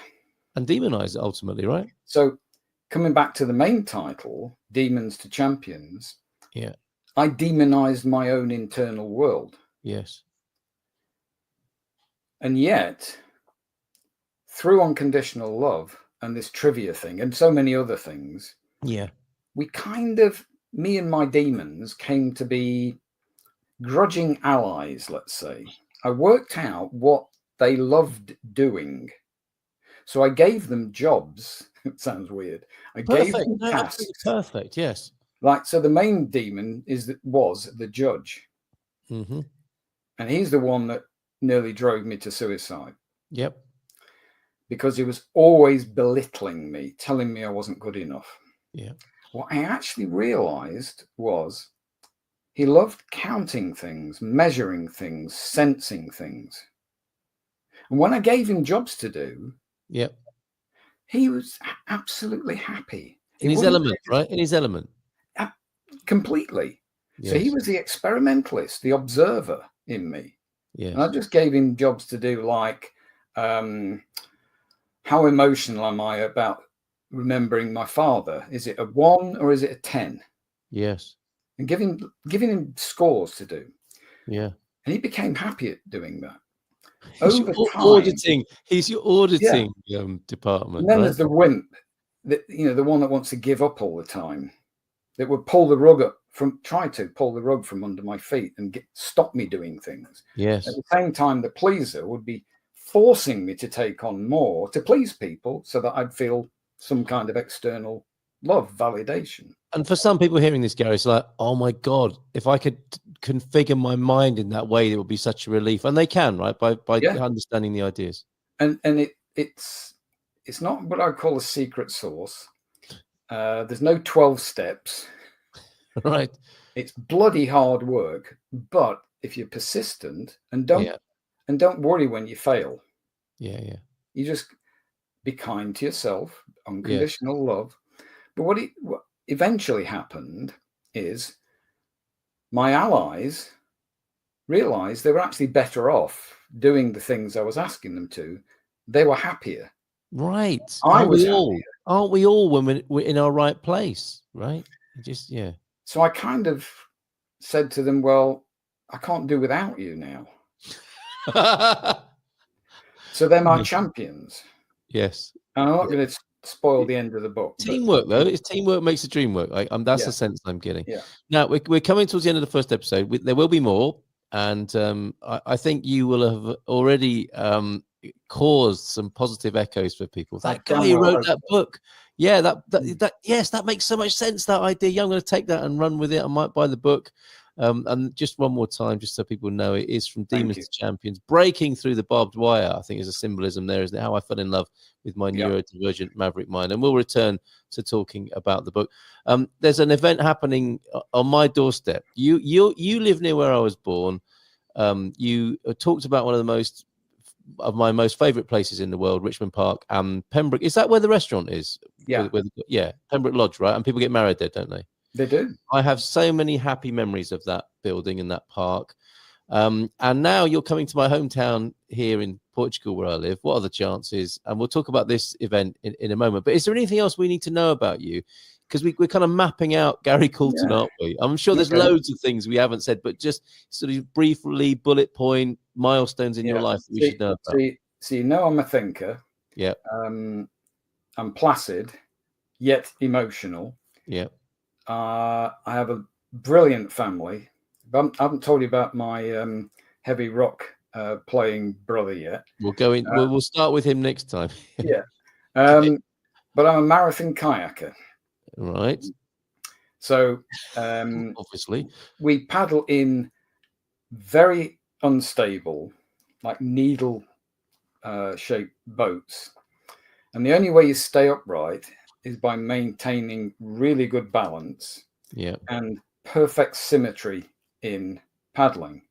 and demonize it ultimately, right? So coming back to the main title, Demons to Champions, I demonized my own internal world. Yes. And yet, through unconditional love and this trivia thing and so many other things, we kind of, me and my demons came to be grudging allies, let's say. I worked out what they loved doing. So I gave them jobs. It sounds weird. I gave them tasks. Perfect, yes. Like, so the main demon was the judge. Mm-hmm. And he's the one that nearly drove me to suicide. Yep. Because he was always belittling me, telling me I wasn't good enough. Yeah. What I actually realized was he loved counting things, measuring things, sensing things. And when I gave him jobs to do, he was absolutely happy. In his element, right? In his element. Completely. Yes. So he was the experimentalist, the observer in me. Yes. And I just gave him jobs to do, like, how emotional am I about remembering my father? Is it a 1 or is it a 10? Yes. And giving him scores to do. Yeah. And he became happy at doing that. He's your auditing department. And then right? there's the wimp, the one that wants to give up all the time, that would try to pull the rug from under my feet and stop me doing things. Yes. At the same time, the pleaser would be forcing me to take on more to please people so that I'd feel some kind of external love, validation. And for some people hearing this, Gary, it's like, oh my God, if I could configure my mind in that way, it would be such a relief. And they can, right? By understanding the ideas. And it's not what I call a secret sauce. There's no 12 steps. Right. It's bloody hard work, but if you're persistent and don't worry when you fail. Yeah. You just be kind to yourself, unconditional love. But what eventually happened is my allies realized they were actually better off doing the things I was asking them to. They were happier. Right. Aren't we all when we're in our right place, right? So I kind of said to them, well, I can't do without you now. So they're my champions. Yes. And I'm not going to spoil the end of the book. Teamwork, though. It's teamwork makes the dream work. That's the sense I'm getting. Yeah. Now, we're coming towards the end of the first episode. There will be more. And I think you will have already caused some positive echoes for people. That guy who wrote that book. Yeah, that makes so much sense, that idea. Yeah, I'm going to take that and run with it. I might buy the book. And just one more time, just so people know, it is From Demons to Champions, breaking through the barbed wire. I think is a symbolism there, isn't it? How I fell in love with my neurodivergent maverick mind. And we'll return to talking about the book. There's an event happening on my doorstep. You live near where I was born. You talked about one of my most favorite places in the world, Richmond Park and Pembroke. Is that where the restaurant is? Yeah. Pembroke Lodge, right? And people get married there, don't they? They do. I have so many happy memories of that building and that park. And now you're coming to my hometown here in Portugal, where I live. What are the chances? And we'll talk about this event in a moment. But is there anything else we need to know about you? Because we're kind of mapping out Gary Coulton, aren't we? I'm sure there's loads of things we haven't said, but just sort of briefly, bullet point, milestones in your life that we should know about. So you know I'm a thinker. Yeah. I'm placid, yet emotional. Yeah. I have a brilliant family, I haven't told you about my heavy rock playing brother yet. We'll start with him next time. Yeah. Okay. But I'm a marathon kayaker. Right. So obviously, we paddle in very unstable, like needle shaped boats. And the only way you stay upright is by maintaining really good balance and perfect symmetry in paddling.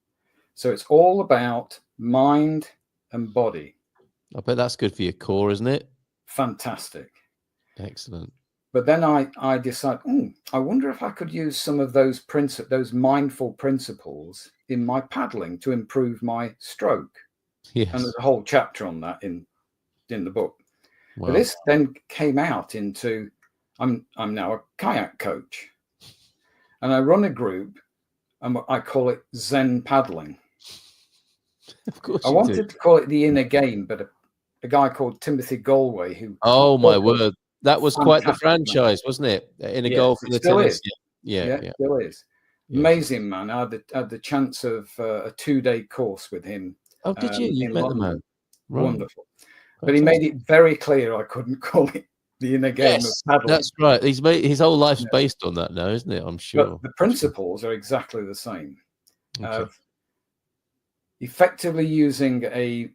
So it's all about mind and body. I bet that's good for your core, isn't it? Fantastic. Excellent. But then I decided, I wonder if I could use some of those those mindful principles in my paddling to improve my stroke. Yes. And there's a whole chapter on that in the book. Wow. But this then came out into I'm now a kayak coach, and I run a group, and I call it Zen paddling. Of course, I wanted to call it the inner game, but a guy called Timothy Galway, who my word, that was quite the franchise, wasn't it? Inner golf in the tennis. Yeah, still is. Yeah. Amazing man. I had the chance of a 2-day course with him. Oh, did you? You met London. The man. Right. Wonderful. Fantastic. But he made it very clear I couldn't call it the inner game of paddling. That's right. He's made his whole life's based on that now, isn't it? I'm sure. But the principles are exactly the same. Of effectively using a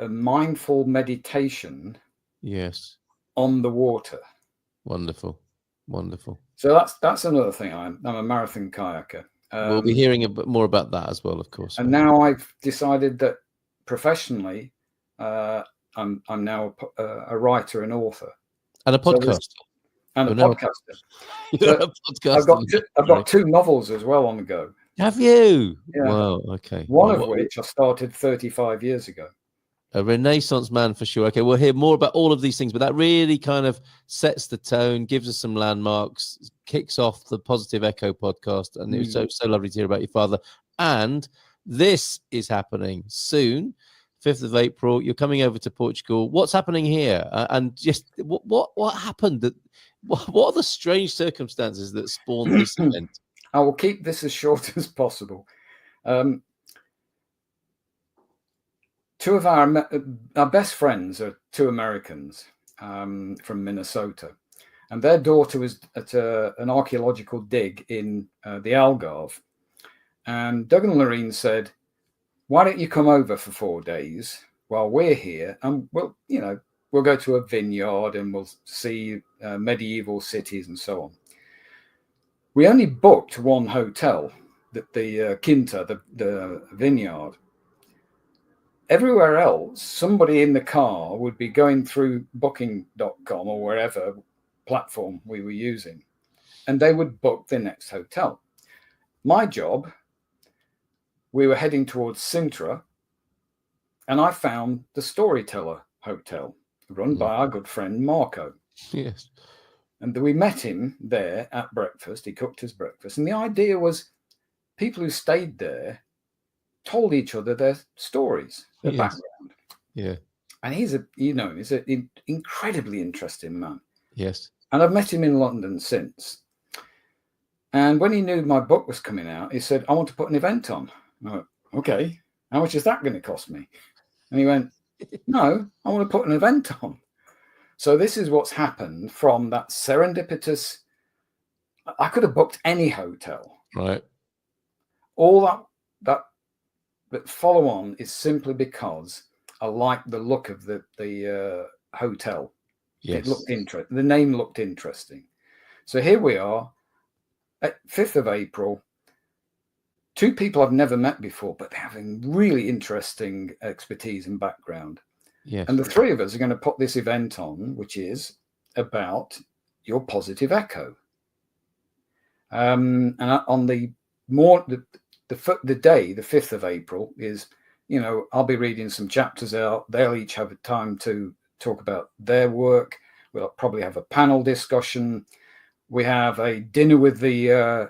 mindful meditation. Yes. On the water. Wonderful. So that's another thing. I'm a marathon kayaker. We'll be hearing a bit more about that as well, of course. And now I've decided that professionally, I'm now a writer and author and a podcaster. Podcaster. I've got 2 novels as well on the go. Have you? Yeah. Wow. Okay. One of which I started 35 years ago. A Renaissance man for sure. Okay, we'll hear more about all of these things, but that really kind of sets the tone, gives us some landmarks, kicks off the Positive Echo podcast. And it was so lovely to hear about your father. And this is happening soon, 5th of April. You're coming over to Portugal. What's happening here? And just what happened? What are the strange circumstances that spawned this event? I will keep this as short as possible. 2 of our best friends are 2 Americans from Minnesota, and their daughter was at an archaeological dig in the Algarve. And Doug and Lorraine said, "Why don't you come over for 4 days while we're here, and we'll go to a vineyard and we'll see medieval cities and so on." We only booked 1 hotel, the Quinta, the vineyard. Everywhere else, somebody in the car would be going through booking.com or wherever platform we were using, and they would book the next hotel. My job, we were heading towards Sintra, and I found the Storyteller Hotel, run by our good friend Marco. Yes. And we met him there at breakfast. He cooked us breakfast. And the idea was people who stayed there told each other their stories, their background. Yeah. And he's an incredibly interesting man. Yes. And I've met him in London since. And when he knew my book was coming out, he said, "I want to put an event on." I went, "Okay, how much is that going to cost me?" And he went, "No, I want to put an event on." So this is what's happened from that serendipitous. I could have booked any hotel. Right. All that follow on is simply because I like the look of the hotel. Yes. It looked interesting. The name looked interesting. So here we are at 5th of April. 2 people I've never met before, but they're having really interesting expertise and background. Yes. And the 3 of us are going to put this event on, which is about your positive echo. And on the day, the 5th of April, is, I'll be reading some chapters out. They'll each have a time to talk about their work. We'll probably have a panel discussion. We have a dinner with the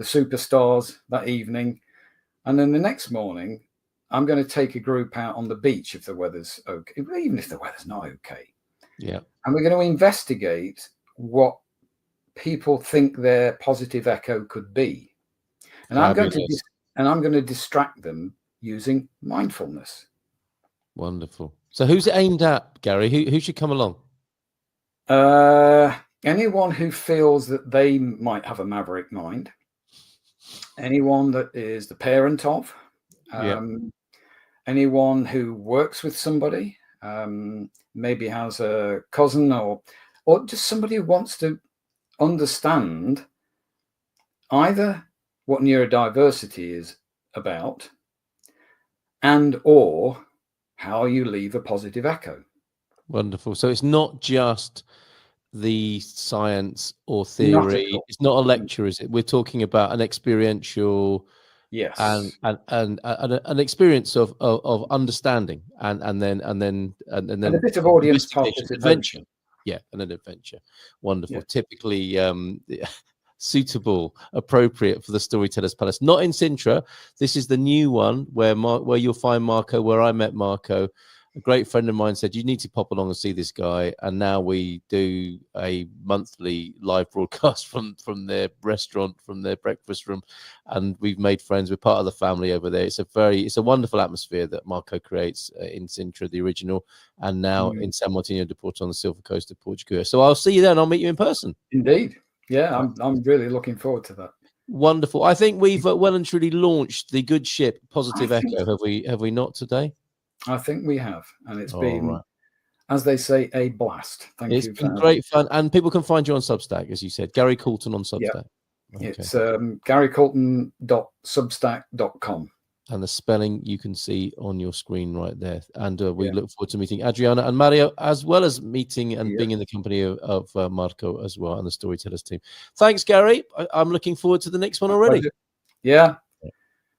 superstars that evening. And then the next morning, I'm going to take a group out on the beach if the weather's okay, even if the weather's not okay. Yeah. And we're going to investigate what people think their positive echo could be. And I'm going to distract them using mindfulness. Wonderful. So who's it aimed at, Gary? Who should come along? Anyone who feels that they might have a maverick mind, anyone that is the parent of, anyone who works with somebody, maybe has a cousin or just somebody who wants to understand either what neurodiversity is about and or how you leave a positive echo. Wonderful. So it's not just the science or theory. It's not a lecture, is it? We're talking about an experiential, yes, and an experience of understanding, and then a bit of audience participation. Adventure. Yeah, and an adventure. Wonderful. Yeah. Typically suitable, appropriate for the Storytellers Palace. Not in Sintra. This is the new one where you'll find Marco, where I met Marco. A great friend of mine said, you need to pop along and see this guy. And now we do a monthly live broadcast from their restaurant, from their breakfast room. And we've made friends. We're part of the family over there. It's a wonderful atmosphere that Marco creates in Sintra, the original, and now in San Martino de Porto on the Silver Coast of Portugal. So I'll see you there and I'll meet you in person. Indeed. Yeah, I'm really looking forward to that. Wonderful. I think we've well and truly launched the good ship, Positive Echo. Have we not today? I think we have, and it's been, as they say, a blast. Thank you. It's been great fun, and people can find you on Substack, as you said, Gary Coulton on Substack. Yeah. Okay. It's garycoulton.substack.com. And the spelling you can see on your screen right there. And we look forward to meeting Adriana and Mario, as well as meeting and being in the company of Marco as well, and the Storytellers team. Thanks, Gary. I'm looking forward to the next one already. Yeah.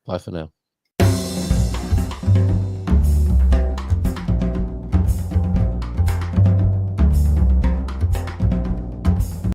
Bye for now.